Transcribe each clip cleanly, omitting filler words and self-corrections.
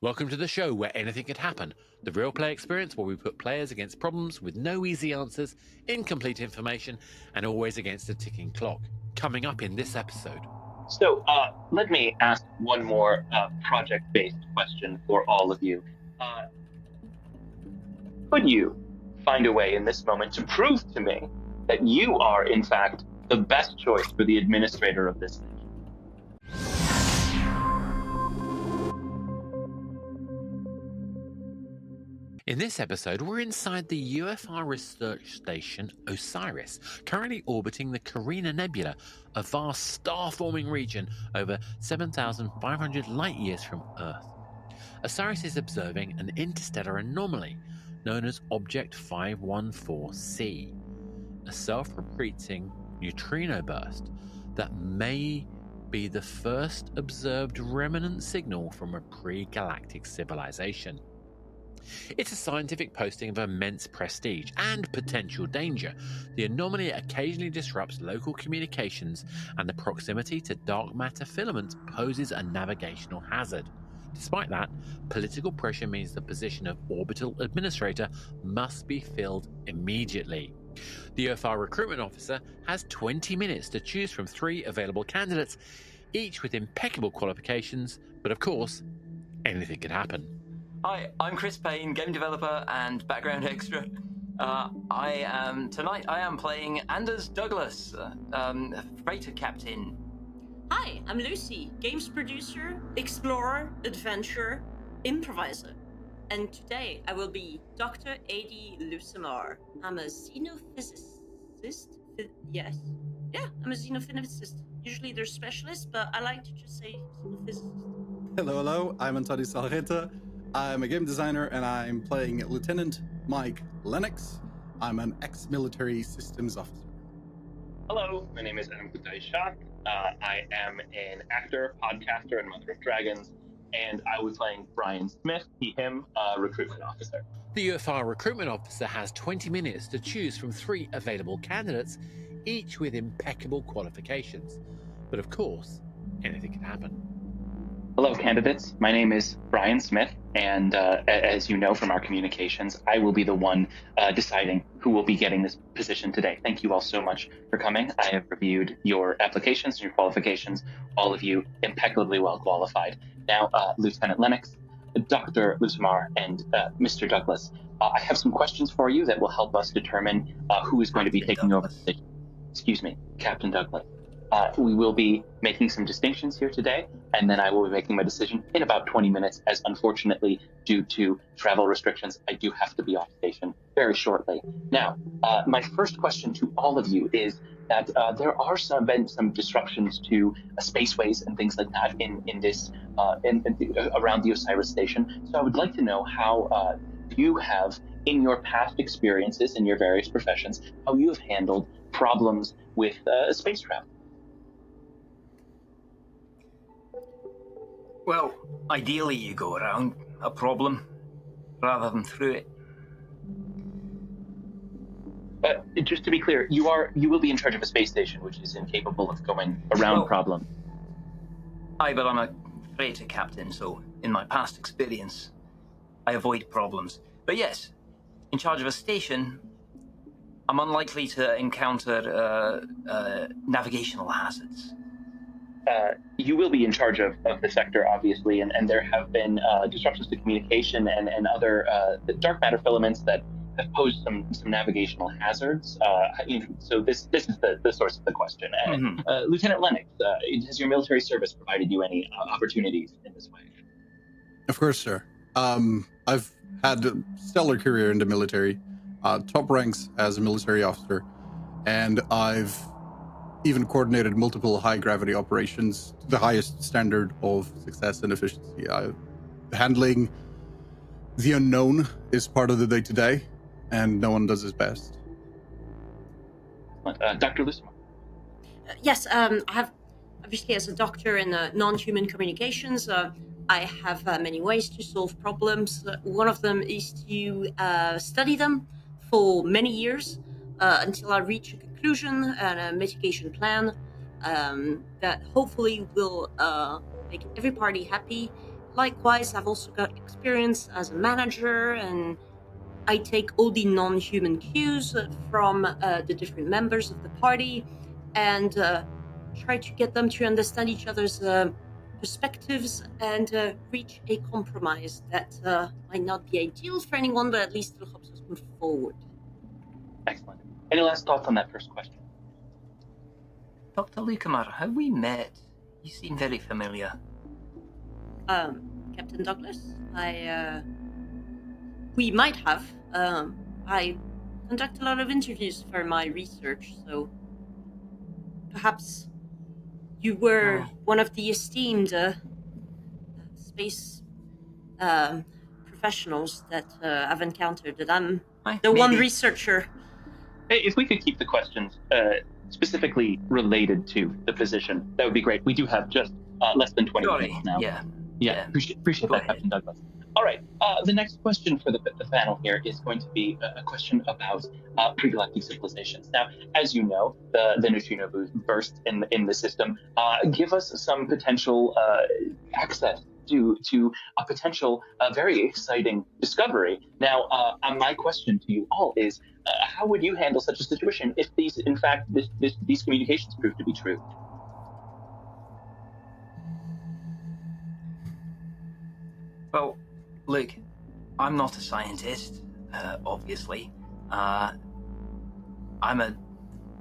Welcome to the show where anything can happen. The real play experience where we put players against problems with no easy answers, incomplete information, and always against a ticking clock. Coming up in this episode. So let me ask one more project-based question for all of you. Could you find a way in this moment to prove to me that you are, in fact, the best choice for the administrator of this station? In this episode, we're inside the UFR Research Station Osiris, currently orbiting the Carina Nebula, a vast star-forming region over 7,500 light-years from Earth. Osiris is observing an interstellar anomaly known as Object 514c, a self-repeating neutrino burst that may be the first observed remnant signal from a pre-galactic civilization. It's a scientific posting of immense prestige and potential danger. The anomaly occasionally disrupts local communications, and the proximity to dark matter filaments poses a navigational hazard. Despite that, political pressure means the position of Orbital Administrator must be filled immediately. The UFR Recruitment Officer has 20 minutes to choose from 3 available candidates, each with impeccable qualifications, but of course, anything can happen. Hi, I'm Chris Payne, game developer and background extra. Tonight I am playing Anders Douglas, freighter captain. Hi, I'm Lucy, games producer, explorer, adventurer, improviser. And today I will be Dr. A.D. Lucimar. I'm a xenophysicist. Yes. Yeah, I'm a xenophysicist. Usually they're specialists, but I like to just say xenophysicist. Hello, I'm Antoni Salreta. I'm a game designer and I'm playing Lieutenant Mike Lennox. I'm an ex-military systems officer. Hello, my name is Adam Kutaishat. I am an actor, podcaster, and Mother of Dragons, and I will be playing Brian Smith, him, recruitment officer. The UFR Recruitment Officer has 20 minutes to choose from 3 available candidates, each with impeccable qualifications. But of course, anything can happen. Hello, candidates. My name is Brian Smith, and as you know from our communications, I will be the one deciding who will be getting this position today. Thank you all so much for coming. I have reviewed your applications and your qualifications, all of you impeccably well qualified. Now, Lieutenant Lennox, Dr. Lucimar, and Mr. Douglas, I have some questions for you that will help us determine who is going to be taking over the position. Excuse me, Captain Douglas. We will be making some distinctions here today, and then I will be making my decision in about 20 minutes, as unfortunately, due to travel restrictions, I do have to be off station very shortly. Now, my first question to all of you is that there are been some disruptions to spaceways and things like that around the Osiris station. So I would like to know how you have, in your past experiences in your various professions, how you have handled problems with space travel. Well, ideally you go around a problem rather than through it. Just to be clear, you will be in charge of a space station which is incapable of going around problems. Aye, but I'm a freighter captain, so in my past experience, I avoid problems. But yes, in charge of a station, I'm unlikely to encounter navigational hazards. You will be in charge of the sector, obviously, and there have been disruptions to communication and other dark matter filaments that have posed some navigational hazards. So this is the source of the question. Mm-hmm. Lieutenant Lennox, has your military service provided you any opportunities in this way? Of course, sir. I've had a stellar career in the military, top ranks as a military officer, and I've even coordinated multiple high-gravity operations to the highest standard of success and efficiency. Handling the unknown is part of the day-to-day, and no one does his best. Dr. Lucimar. Yes, I have, obviously, as a doctor in non-human communications, I have many ways to solve problems. One of them is to study them for many years until I reach a conclusion and a mitigation plan that hopefully will make every party happy. likewise, I've also got experience as a manager, and I take all the non-human cues from the different members of the party and try to get them to understand each other's perspectives and reach a compromise that might not be ideal for anyone, but at least it helps us move forward. Excellent. Any last thoughts on that first question? Dr. Lucamar, have we met? You seem very familiar. Captain Douglas, we might have. I conduct a lot of interviews for my research, so perhaps you were one of the esteemed space professionals that I've encountered. That I'm the one researcher. Hey, if we could keep the questions specifically related to the position, that would be great. We do have just less than 20 minutes now. Yeah. Appreciate that, Captain Douglas. All right. The next question for the panel here is going to be a question about pre-galactic civilizations. Now, as you know, the neutrino burst in the system give us some potential access to a potential very exciting discovery. Now, my question to you all is, how would you handle such a situation if these communications prove to be true? Well, look, I'm not a scientist, obviously.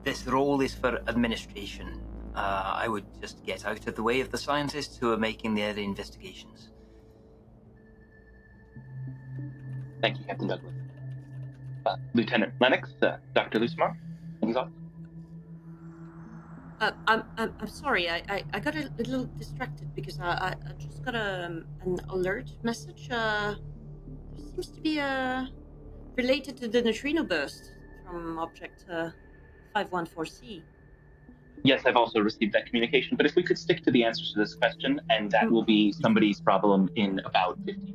This role is for administration. I would just get out of the way of the scientists who are making their investigations. Thank you, Captain Douglas. Lieutenant Lennox, Dr. Lucamar, any thoughts? I'm sorry. I got a little distracted because I just got an alert message. There seems to be related to the neutrino burst from object 514C. Yes, I've also received that communication, but if we could stick to the answers to this question, and that will be somebody's problem in about 15.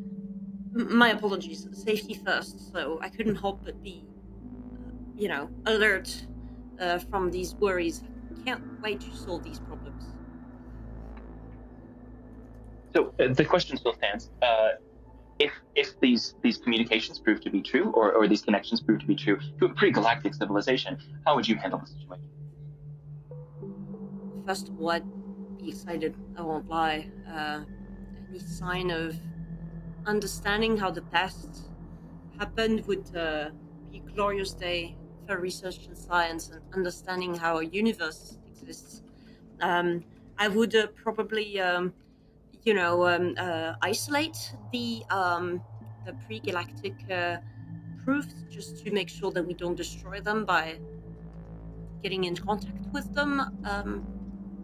My apologies. Safety first, so I couldn't help but be, alert from these worries. Can't wait to solve these problems. So the question still stands. If these communications prove to be true, or these connections prove to be true to a pre-galactic civilization, how would you handle the situation? First of all, I'd be excited. I won't lie. Any sign of understanding how the past happened would be a glorious day for research and science and understanding how a universe exists. I would probably, isolate the pre-galactic proofs just to make sure that we don't destroy them by getting in contact with them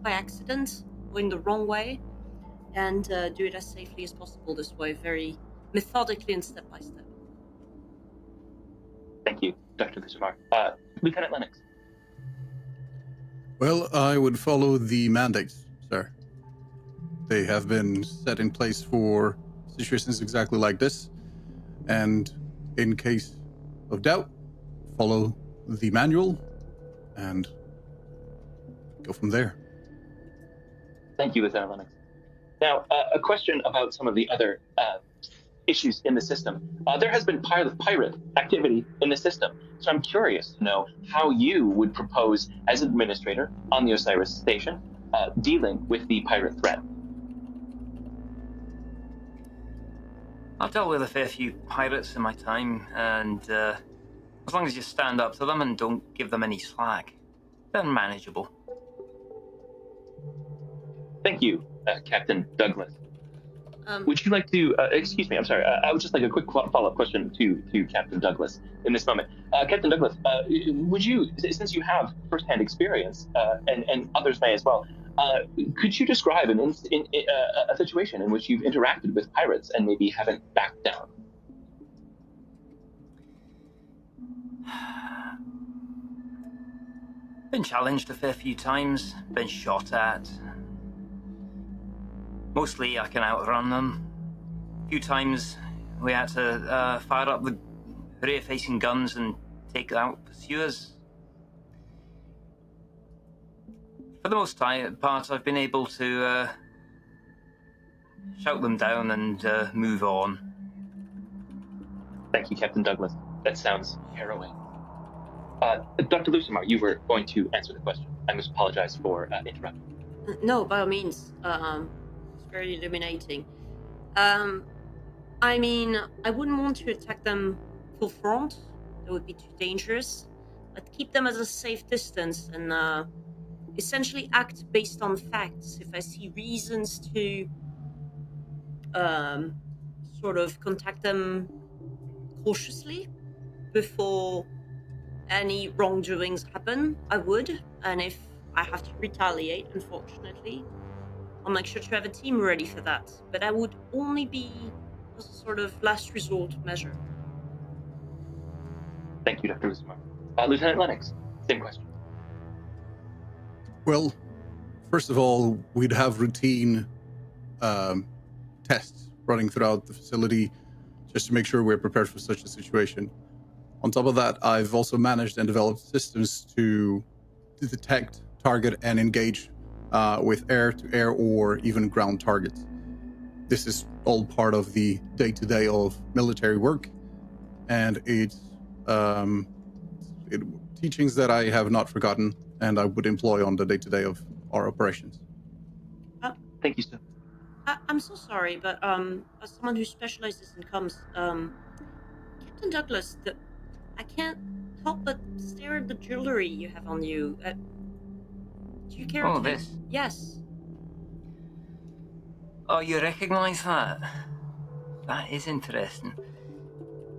by accident or in the wrong way, and do it as safely as possible this way, very methodically and step by step. Thank you, Dr. Lucamar. Lieutenant Lennox. Well, I would follow the mandates, sir. They have been set in place for situations exactly like this, and in case of doubt, follow the manual and go from there. Thank you, Lieutenant Lennox. Now, a question about some of the other issues in the system. There has been pirate activity in the system, so I'm curious to know how you would propose, as administrator on the Osiris station, dealing with the pirate threat. I've dealt with a fair few pirates in my time, and as long as you stand up to them and don't give them any slack, they're manageable. Thank you, Captain Douglas. Would you like to, excuse me, I'm sorry, I would just like a quick follow-up question to Captain Douglas in this moment. Captain Douglas, would you, since you have first-hand experience, and others may as well, could you describe a situation in which you've interacted with pirates and maybe haven't backed down? Been challenged a fair few times, been shot at. Mostly I can outrun them. A few times we had to fire up the rear-facing guns and take out pursuers. For the most part, I've been able to shout them down and move on. Thank you, Captain Douglas. That sounds harrowing. Dr. Lucimar, you were going to answer the question. I must apologize for interrupting. No, by all means. It's very illuminating. I mean, I wouldn't want to attack them full front. That would be too dangerous. But keep them at a safe distance and essentially act based on facts. If I see reasons to sort of contact them cautiously before any wrongdoings happen, I would. And if I have to retaliate, unfortunately, I'll make sure to have a team ready for that. But that would only be as a sort of last resort measure. Thank you, Dr. Lucimar. Lieutenant Lennox, same question. Well, first of all, we'd have routine tests running throughout the facility just to make sure we're prepared for such a situation. On top of that, I've also managed and developed systems to detect, target, and engage with air-to-air or even ground targets. This is all part of the day-to-day of military work, and it's teachings that I have not forgotten and I would employ on the day-to-day of our operations. Thank you, sir. I'm so sorry, but as someone who specializes in comms, Captain Douglas, I can't help but stare at the jewelry you have on you. Do you care to... this? Yes. Oh, you recognize that? That is interesting.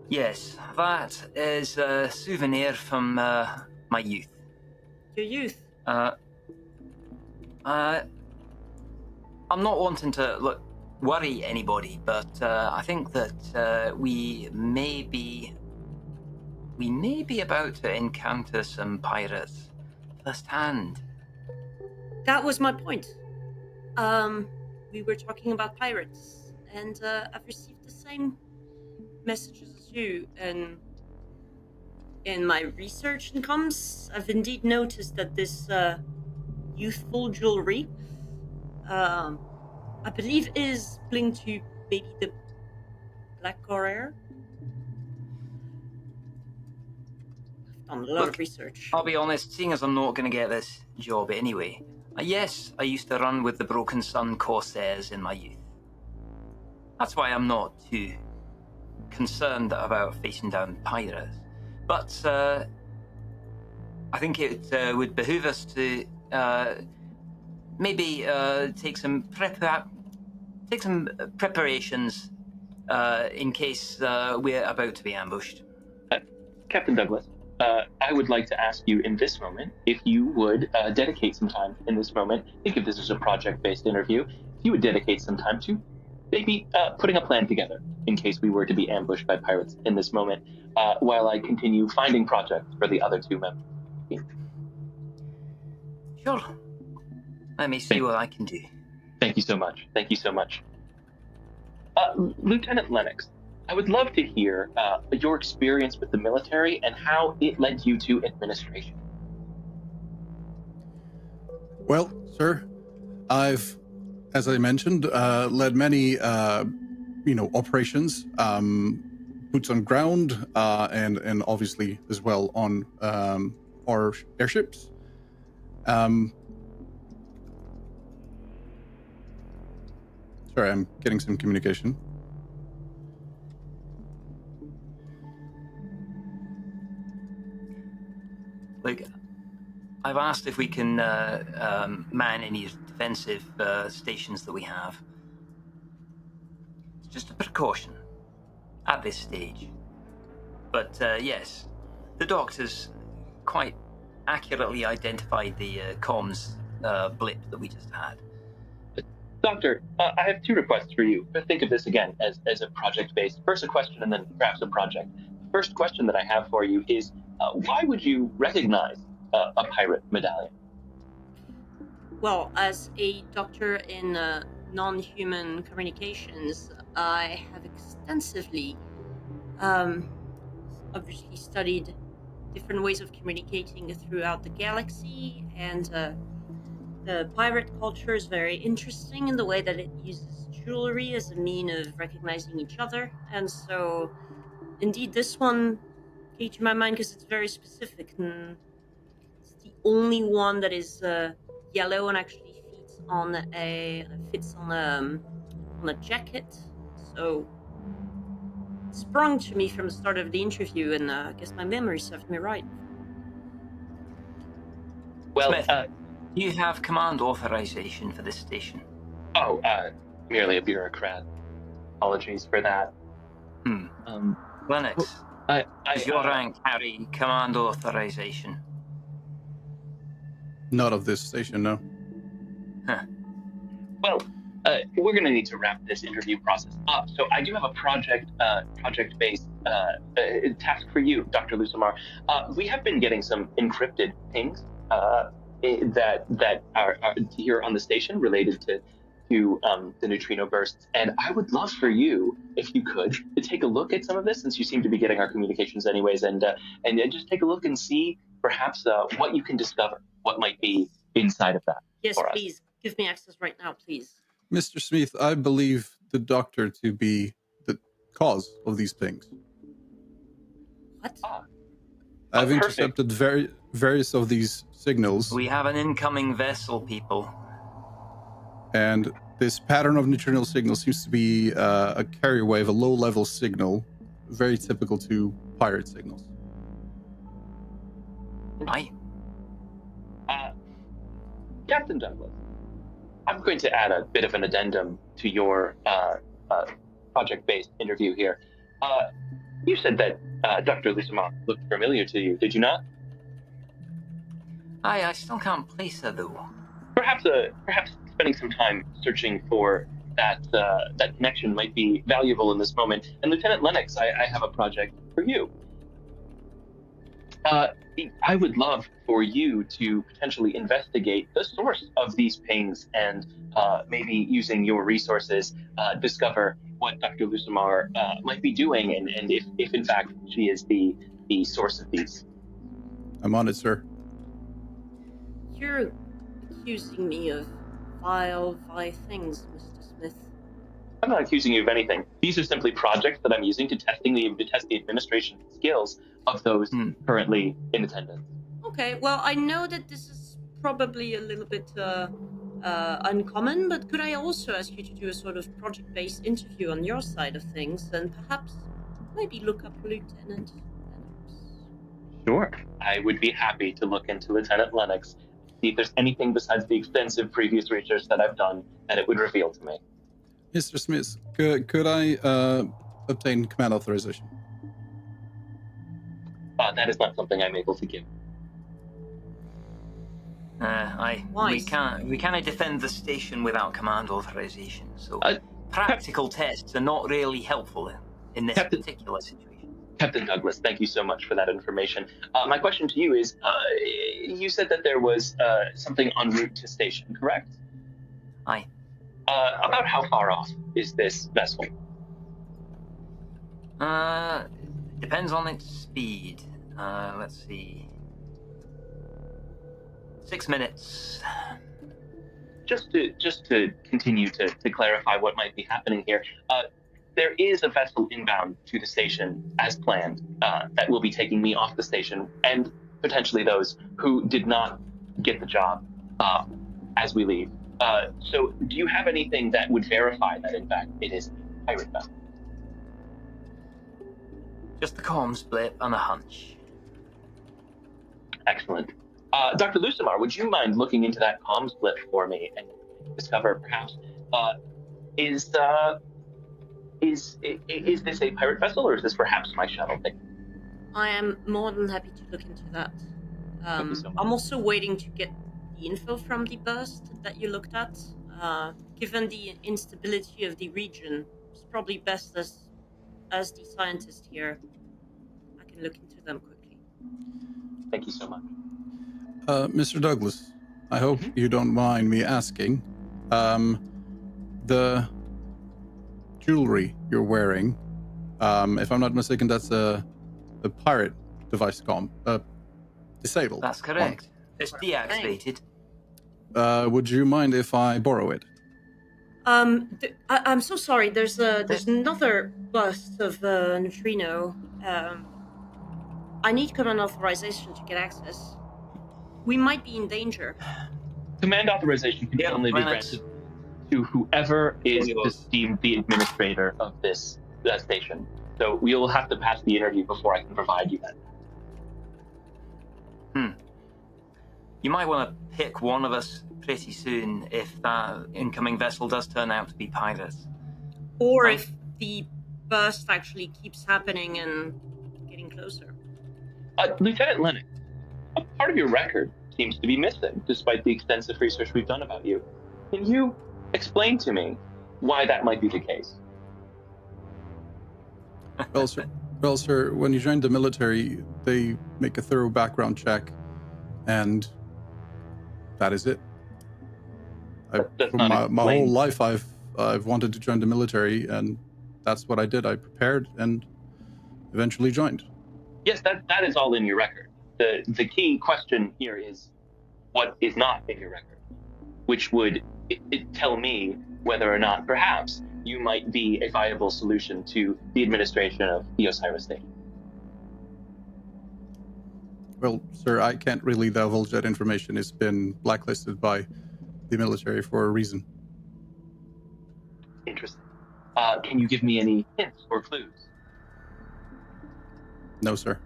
Yes, that is a souvenir from my youth. Your youth? I'm not wanting to worry anybody, but I think that we may be about to encounter some pirates firsthand. That was my point. We were talking about pirates, and I've received the same messages as you, and in my research in comms, I've indeed noticed that this youthful jewelry, I believe is linked to maybe the Black Courier. I've done a lot of research. I'll be honest, seeing as I'm not going to get this job anyway, yes, I used to run with the Broken Sun Corsairs in my youth. That's why I'm not too concerned about facing down pirates. But I think it would behoove us to maybe take some preparations in case we're about to be ambushed. Captain Douglas, I would like to ask you in this moment if you would dedicate some time in this moment. Think of this as a project-based interview. If you would dedicate some time to maybe putting a plan together in case we were to be ambushed by pirates in this moment, while I continue finding projects for the other two members. Sure. Let me see what I can do. Thank you so much. Thank you so much. Lieutenant Lennox, I would love to hear your experience with the military and how it led you to administration. Well, sir, I've, as I mentioned, led many, operations, boots on ground, and obviously as well on our airships. Sorry, I'm getting some communication. Look, I've asked if we can man any defensive stations that we have. It's just a precaution at this stage. But yes, the doctors quite accurately identified the comms blip that we just had. Doctor, I have two requests for you. Think of this again as a project-based. First a question and then perhaps a project. The first question that I have for you is, why would you recognize a pirate medallion? Well, as a doctor in non-human communications, I have extensively obviously studied different ways of communicating throughout the galaxy, and the pirate culture is very interesting in the way that it uses jewelry as a mean of recognizing each other. And so, indeed, this one came to my mind because it's very specific. And it's the only one that is yellow and actually fits on a jacket. So it sprung to me from the start of the interview, and I guess my memory served me right. Well, Smith, do you have command authorization for this station? Merely a bureaucrat. Apologies for that. Lennox, does your rank carry command authorization? Not of this station, no. Well, we're going to need to wrap this interview process up. So I do have a project-based task for you, Dr. Lusamar. We have been getting some encrypted pings that are here on the station related to the neutrino bursts, and I would love for you, if you could, to take a look at some of this, since you seem to be getting our communications anyways, and just take a look and see perhaps what you can discover, what might be inside of that. Yes, please. Give me access right now, please. Mr. Smith, I believe the doctor to be the cause of these things. What? I've intercepted various of these signals. We have an incoming vessel, people. And this pattern of neutrino signal seems to be a carrier wave, a low-level signal, very typical to pirate signals. Right. Captain Douglas, I'm going to add a bit of an addendum to your project-based interview here. You said that Dr. Lusamar looked familiar to you, did you not? I still can't place her, though. Perhaps spending some time searching for that connection might be valuable in this moment. And Lieutenant Lennox, I have a project for you. I would love for you to potentially investigate the source of these pings and maybe using your resources discover what Dr. Lusamar might be doing and if in fact she is the source of these. I'm on it, sir. You're accusing me of vile things, Mr. Smith. I'm not accusing you of anything. These are simply projects that I'm using to test the administration skills of those currently in attendance. Okay, well, I know that this is probably a little bit uncommon, but could I also ask you to do a sort of project-based interview on your side of things and perhaps maybe look up Lieutenant Lennox? Sure. I would be happy to look into Lieutenant Lennox, see if there's anything besides the extensive previous research that I've done that it would reveal to me. Mr. Smith, could I obtain command authorization? That is not something I'm able to give. We can't defend the station without command authorization. So practical tests are not really helpful in this particular situation. Captain Douglas, thank you so much for that information. My question to you is, you said that there was something en route to station, correct? Aye. About how far off is this vessel? Depends on its speed. Let's see. 6 minutes. Just to continue to clarify what might be happening here, there is a vessel inbound to the station as planned that will be taking me off the station and potentially those who did not get the job as we leave. So do you have anything that would verify that in fact it is a pirate vessel? Just the comms blip and a hunch. Excellent. Dr. Lusamar, would you mind looking into that comms blip for me and discover perhaps is this a pirate vessel or is this perhaps my shuttle thing? I am more than happy to look into that. Thank you so much. I'm also waiting to get the info from the burst that you looked at. Given the instability of the region, it's probably best as the scientist here, I can look into them quickly. Thank you so much. Mr. Douglas, I hope you don't mind me asking. The jewelry you're wearing, if I'm not mistaken, that's a pirate device disabled. That's correct. It's deactivated. Would you mind if I borrow it? I'm so sorry. There's another bust of neutrino. I need command authorization to get access. We might be in danger. Command authorization can only be granted to whoever is deemed the administrator of this station. So we will have to pass the interview before I can provide you that. You might want to pick one of us pretty soon if that incoming vessel does turn out to be pirates. Or if the burst actually keeps happening and getting closer. Lieutenant Lennox, a part of your record seems to be missing, despite the extensive research we've done about you. Can you explain to me why that might be the case? Well, sir, when you join the military, they make a thorough background check, and that is it. My whole life, I've wanted to join the military, and that's what I did. I prepared and eventually joined. Yes, that is all in your record. The key question here is what is not in your record, which would tell me whether or not perhaps you might be a viable solution to the administration of the Osiris Station. Well, sir, I can't really divulge that information. It's been blacklisted by the military for a reason. Interesting. Can you give me any hints or clues? No, sir.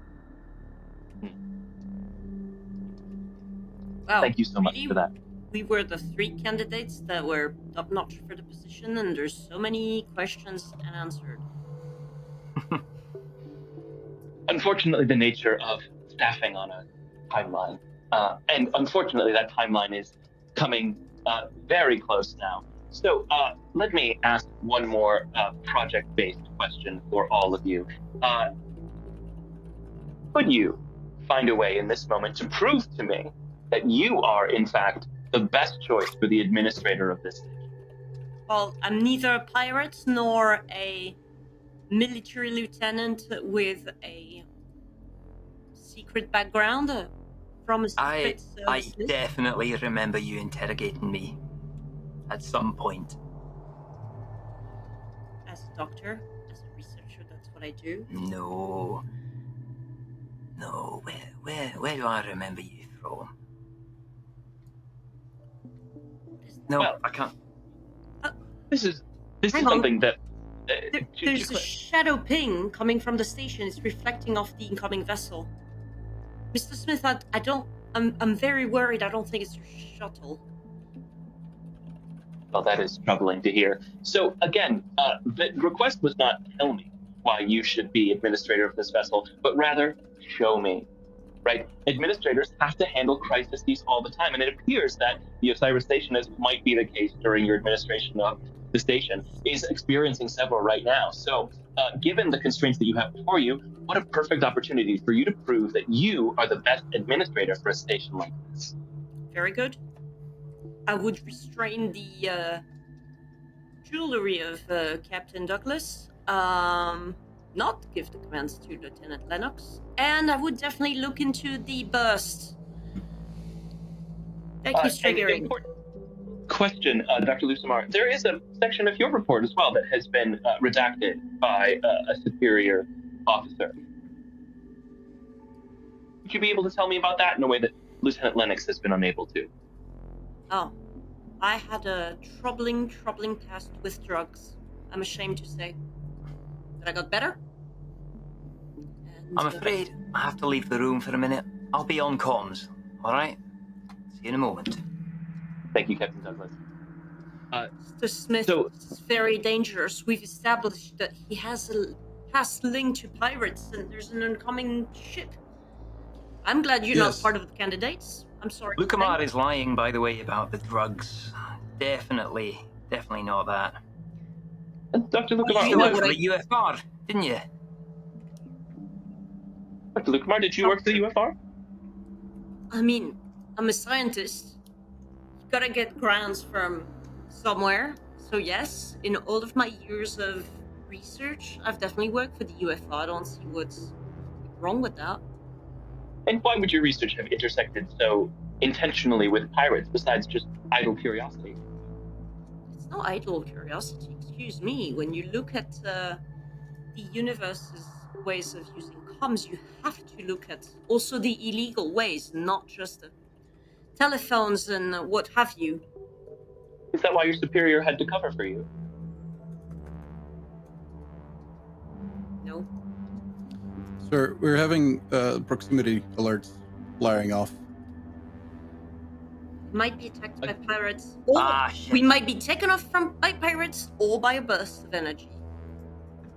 Wow, Thank you so much for that. We were the 3 candidates that were top-notch for the position, and there's so many questions unanswered. Unfortunately, the nature of staffing on a timeline, and unfortunately that timeline is coming very close now. So let me ask one more project-based question for all of you. Could you find a way in this moment to prove to me that you are, in fact, the best choice for the administrator of this station? Well, I'm neither a pirate nor a military lieutenant with a secret background from a secret I service. definitely remember you interrogating me at some point. As a doctor, as a researcher, that's what I do. No, where do I remember you from? No, well, I can't. This is something that There's a shadow ping coming from the station. It's reflecting off the incoming vessel. Mr. Smith, I'm very worried. I don't think it's your shuttle. Well, that is troubling to hear. So again, the request was not tell me why you should be administrator of this vessel, but rather show me, right? Administrators have to handle crises all the time, and it appears that the Osiris Station, as might be the case during your administration of the station, is experiencing several right now. So given the constraints that you have before you, what a perfect opportunity for you to prove that you are the best administrator for a station like this. Very good. I would restrain the jewelry of Captain Douglas, not give the commands to Lieutenant Lennox, and I would definitely look into the burst that keeps triggering. Question, Dr. Lucimar. There is a section of your report as well that has been redacted by a superior officer. Would you be able to tell me about that in a way that Lieutenant Lennox has been unable to? Oh, I had a troubling past with drugs. I'm ashamed to say. But I got better. And, I'm afraid I have to leave the room for a minute. I'll be on comms, alright? See you in a moment. Thank you, Captain Douglas. Mr. Smith is very dangerous. We've established that he has a past link to pirates, and there's an incoming ship. I'm glad you're not part of the candidates. I'm sorry. Lucamar is lying, by the way, about the drugs. Definitely not that. Dr. Lucamar, you worked for the UFR, didn't you? Dr. Lucamar, did you work for the UFR? I mean, I'm a scientist. You gotta get grants from somewhere. So yes, in all of my years of research, I've definitely worked for the UFR. I don't see what's wrong with that. And why would your research have intersected so intentionally with pirates besides just idle curiosity? It's not idle curiosity. Excuse me. When you look at the universe's ways of using comms, you have to look at also the illegal ways, not just the telephones and what have you. Is that why your superior had to cover for you? No. Sir, we're having proximity alerts blaring off. Might be attacked by pirates, or shit. we might be taken off by pirates, or by a burst of energy.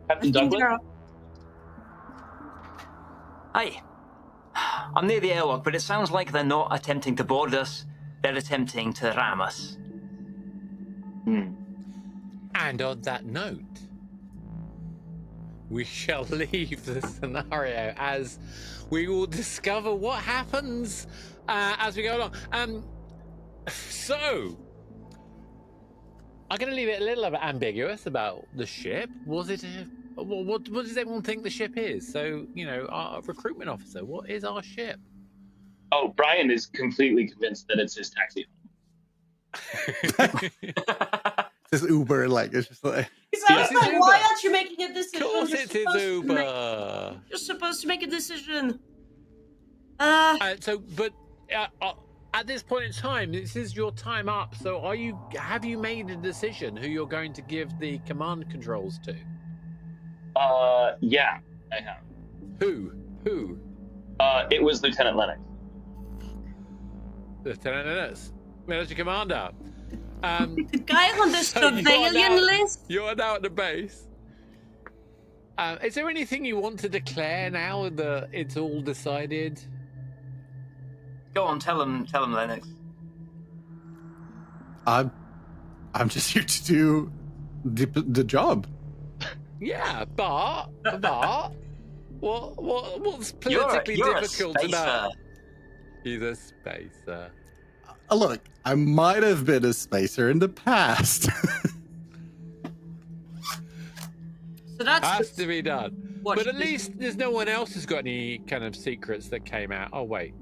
Captain Douglas? Hi. I'm near the airlock, but it sounds like they're not attempting to board us. They're attempting to ram us. And on that note, we shall leave the scenario as we will discover what happens as we go along. So, I'm going to leave it a little ambiguous about the ship. Was it what does everyone think the ship is? So, our recruitment officer, what is our ship? Oh, Brian is completely convinced that it's his taxi home. This Uber, it's just like... I was like, why aren't you making a decision? Of course it is Uber. You're supposed to make a decision. At this point in time, this is your time up. So have you made a decision who you're going to give the command controls to? Yeah, I have. Who? It was Lieutenant Lennox. Lieutenant Lennox. Military commander. The guy on the surveillance list? You're now at the base. Is there anything you want to declare now that it's all decided? Go on, tell him, Lennox. I'm just here to do the job. Yeah, but what's politically you're difficult a about? He's a spacer. Look, I might have been a spacer in the past. So that's has to be done. But at least there's no one else who's got any kind of secrets that came out. Oh wait,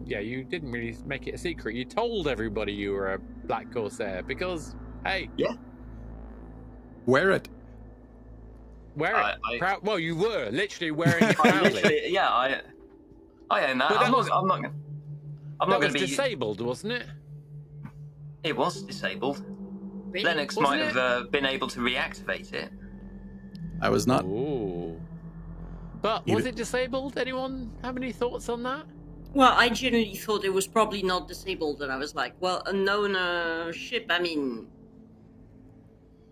yeah, you didn't really make it a secret. You told everybody you were a Black Corsair because, hey, yeah, wear it. Wear it. Well, you were literally wearing it proudly. Yeah, I own that. I'm not going to be disabled, wasn't it? It was disabled. Really? Lennox might have been able to reactivate it. I was not. Ooh. But was it disabled? Anyone have any thoughts on that? Well, I genuinely thought it was probably not disabled, and I was like, well, a known ship, I mean,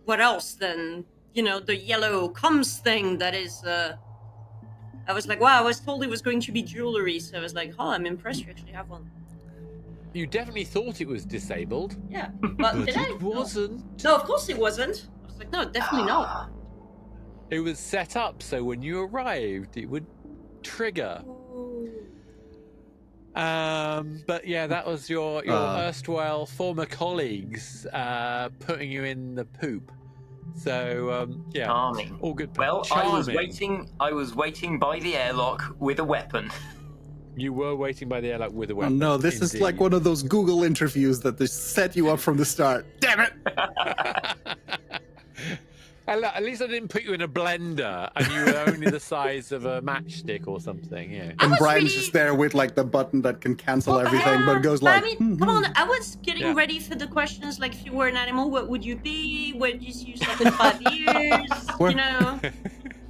what else than, the yellow comms thing that is, I was like, wow, I was told it was going to be jewelry, so I was like, oh, I'm impressed you actually have one. You definitely thought it was disabled. Yeah, but did it wasn't. No, of course it wasn't. I was like, no, definitely not. It was set up so when you arrived, it would trigger. But yeah, that was your erstwhile former colleagues putting you in the poop. So yeah, charming. All good. Well, charming. I was waiting by the airlock with a weapon. You were waiting by the airlock with a weapon. Oh, no, this is like one of those Google interviews that they set you up from the start. Damn it! At least I didn't put you in a blender and you were only the size of a matchstick or something, yeah. And Brian's just there with the button that can cancel everything, but it goes like... I mean, come on, I was getting ready for the questions like, if you were an animal, what would you be? Where did you see yourself in 5 years?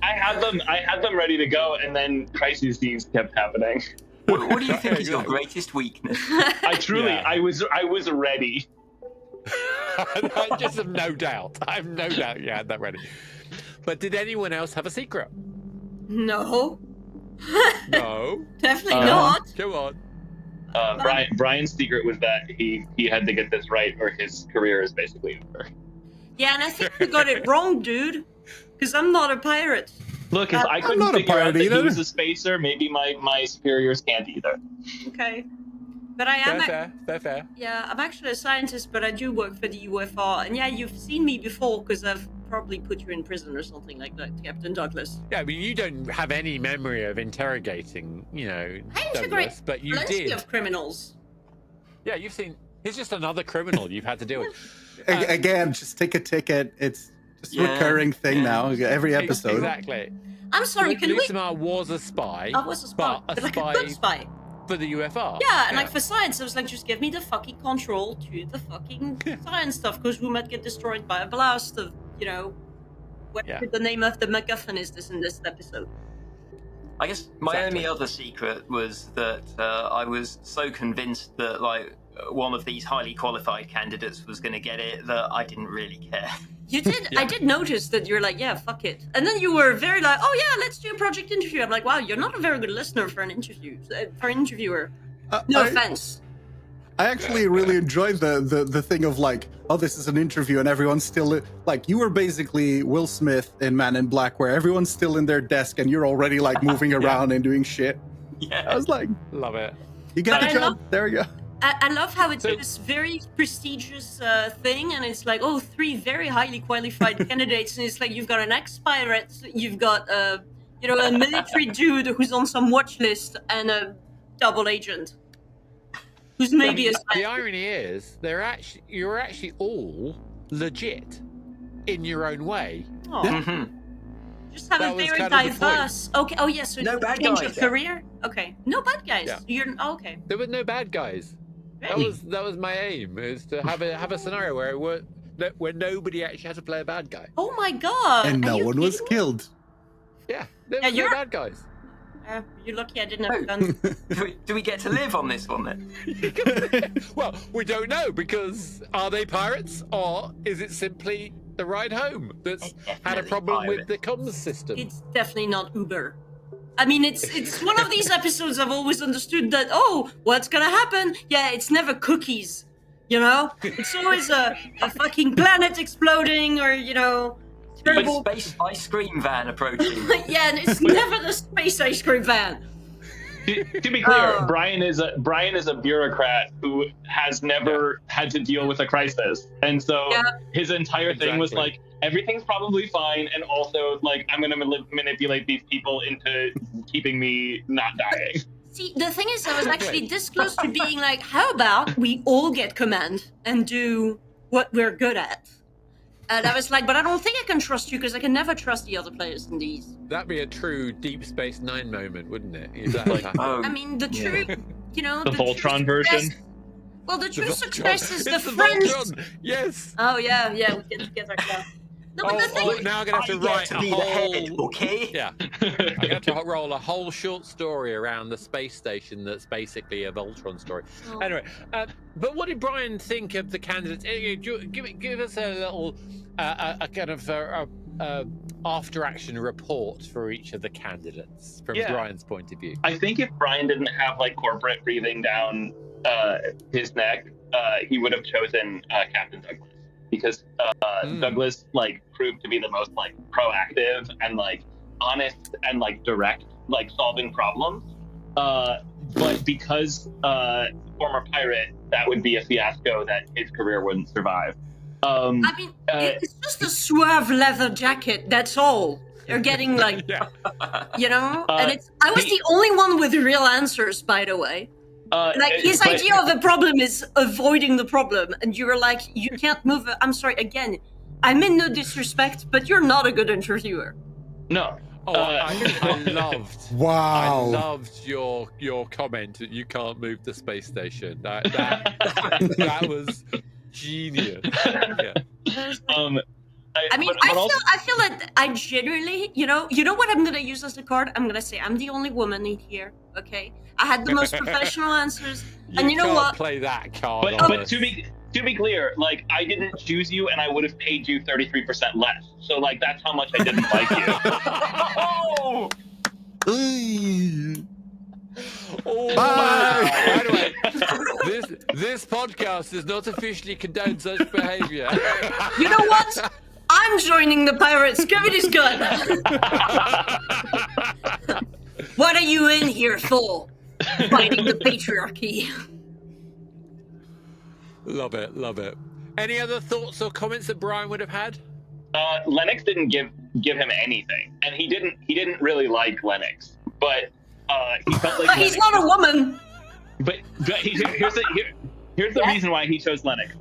I had them ready to go, and then crisis scenes kept happening. What do you think is your greatest weakness? I was ready. I just have no doubt. I have no doubt you had that ready. But did anyone else have a secret? No. No. Definitely not. Come on. Brian's secret was that he had to get this right, or his career is basically over. Yeah, and I think you got it wrong, dude. Because I'm not a pirate. Look, if I couldn't figure out that he was a spacer, maybe my superiors can't either. Okay. But I am fair. Yeah, I'm actually a scientist, but I do work for the UFR. And yeah, you've seen me before because I've probably put you in prison or something like that, Captain Douglas. Yeah, I mean, you don't have any memory of interrogating, Douglas, but you plenty did. of criminals. Yeah, you've seen. He's just another criminal you've had to deal with. Again, just take a ticket. It's just a recurring thing now. Every episode. Exactly. I'm sorry, can we... Lucimar was a spy. I was a spy, but a like spy a good spy. for the UFR. Yeah, and like for science, I was like, just give me the fucking control to the fucking science stuff, because we might get destroyed by a blast of, whatever the name of the MacGuffin is in this episode. I guess my only other secret was that I was so convinced that one of these highly qualified candidates was going to get it that I didn't really care. You did. I did notice that you're like, yeah, fuck it. And then you were very like, oh yeah, let's do a project interview. I'm like, wow, you're not a very good listener for an interviewer. No offense. I actually really enjoyed the thing of like, oh, this is an interview and everyone's still like, you were basically Will Smith in Man in Black, where everyone's still in their desk and you're already like moving around and doing shit. Yeah, I was like, love it. You got the job. There you go. I love how it's this very prestigious thing, and it's like, 3 very highly qualified candidates, and it's like you've got an ex-pirate, you've got a military dude who's on some watch list, and a double agent who's maybe a spy. The irony is, you're actually all legit in your own way. Oh. Mm-hmm. Just have a very diverse. Okay. Oh yes. So no bad change guys. Your career. Okay. No bad guys. Yeah. Okay. There were no bad guys. Really? That was my aim, is to have a scenario where nobody actually had to play a bad guy. Oh my god! And no one was killed. Yeah, there were no bad guys. You're lucky I didn't have guns. Do we get to live on this one then? Well, we don't know, because are they pirates, or is it simply the ride home that's had a problem with the comms system? It's definitely not Uber. I mean, it's one of these episodes I've always understood that, what's gonna happen? Yeah, it's never cookies, It's always a fucking planet exploding, or, terrible... A space ice cream van approaching. Yeah, and it's never the space ice cream van. To be clear, Brian is a bureaucrat who has never had to deal with a crisis, and so his entire thing was like, everything's probably fine, and also like, I'm gonna manipulate these people into keeping me not dying. See, the thing is, I was actually this close to being like, how about we all get command and do what we're good at? And I was like, but I don't think I can trust you, because I can never trust the other players in these. That'd be a true Deep Space Nine moment, wouldn't it? I mean, the true, the Voltron version. Well, the true success is the friends. Voltron. Yes. Oh yeah, we get together. Yeah. No, but the thing now I'm gonna have to write a whole. Okay. Yeah. I'm gonna have to roll a whole short story around the space station that's basically a Voltron story. Oh. Anyway, but what did Brian think of the candidates? Give us a little, a kind of after action report for each of the candidates from Brian's point of view. I think if Brian didn't have like corporate breathing down his neck, he would have chosen Captain Douglas, because Douglas like proved to be the most like proactive and like honest and like direct, like solving problems. But because former pirate, that would be a fiasco that his career wouldn't survive. I mean, it's just a suave leather jacket. That's all. You're getting like, and I was the only one with real answers, by the way. His idea of a problem is avoiding the problem, and you were like, you can't move. I'm sorry, again, I mean no disrespect, but you're not a good interviewer. No. I loved. Wow. I loved your comment that you can't move the space station. That was genius. Yeah. I feel that I genuinely, you know what I'm gonna use as a card? I'm gonna say I'm the only woman in here. Okay, I had the most professional answers, and you know what? Play that card. But to be clear, like I didn't choose you, and I would have paid you 33% less. So like that's how much I didn't like you. Oh, wow. By the way, this podcast does not officially condone such behavior. You know what? I'm joining the pirates. Give me this gun. What are you in here for? Fighting the patriarchy. Love it. Any other thoughts or comments that Brian would have had? Lennox didn't give him anything, and he didn't really like Lennox, but he felt like. But he's not a woman. But Here's the reason why he chose Lennox.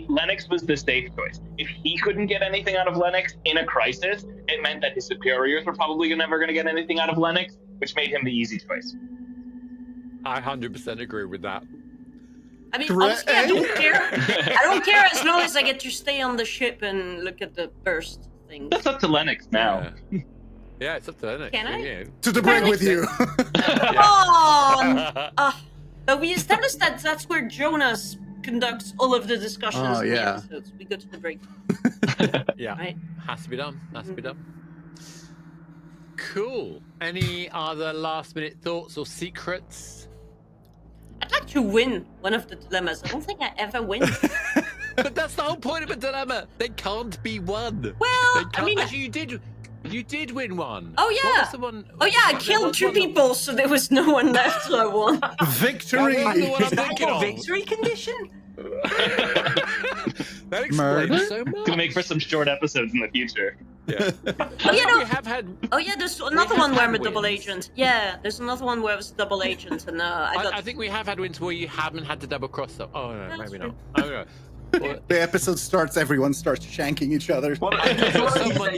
Lennox was the safe choice. If he couldn't get anything out of Lennox in a crisis, it meant that his superiors were probably never going to get anything out of Lennox, which made him the easy choice. I 100% agree with that. I mean, honestly, I don't care. I don't care as long as I get to stay on the ship and look at the burst thing. That's up to Lennox now. Yeah, it's up to Lennox. Can I? Yeah. To the brig with you. But we established that that's where Jonas conducts all of the discussions in the episodes. We go to the break. Yeah, right? Has to be done. Has to be done. Cool. Any other last-minute thoughts or secrets? I'd like to win one of the dilemmas. I don't think I ever win. But that's the whole point of a dilemma. They can't be won. Well, I mean, actually, you did win one. Oh yeah. What was the one? Oh yeah, I killed 2 people, so there was no one left, so I won. Victory. Is that your victory condition? That explains so much. Gonna make for some short episodes in the future. Yeah. Oh yeah, no. We have had. Oh yeah, there's another one where I'm a double wins. agent. Yeah, there's another one where I was a double agent, and I think we have had wins where you haven't had to double cross them. Oh no, That's maybe true. not. Oh no. The episode starts, everyone starts shanking each other. What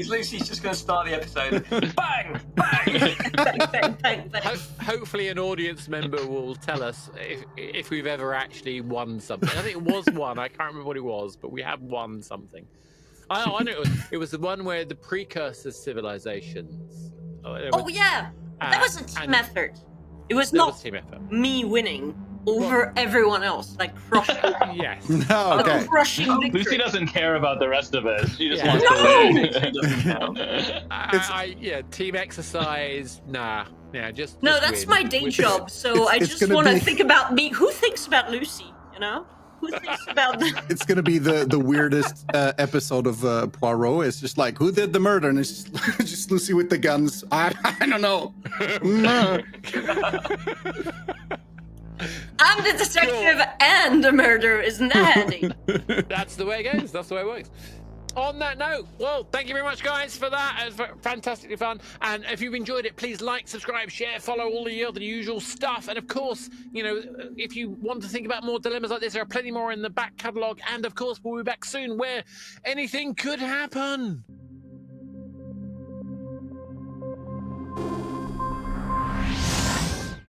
Lucy's just going to start the episode. Bang! Bang! bang, bang, bang. Hopefully an audience member will tell us if we've ever actually won something. I think it was one. I can't remember what it was, but we have won something. Oh, I know. It was the one where the precursor civilizations. Oh yeah, that was a team effort. It was not team effort. me winning over everyone else, like crushing. Yes. No, okay. Crushing victory. Lucy doesn't care about the rest of us. She just Yeah. wants No! to win. Team exercise. Nah. Yeah, just. No, just that's win. my day job, so I it's just gonna want to be- think about me. Who thinks about Lucy, you know? Who thinks about the... It's gonna be the weirdest episode of Poirot. It's just like, who did the murder? And it's just Lucy with the guns. I don't know. I'm the detective and the murderer, isn't that handy? That's the way it goes. That's the way it works. On that note, well, thank you very much, guys, for that. It was fantastically fun. And if you've enjoyed it, please like, subscribe, share, follow all the other usual stuff. And of course, you know, if you want to think about more dilemmas like this, there are plenty more in the back catalogue. And of course, we'll be back soon where anything could happen.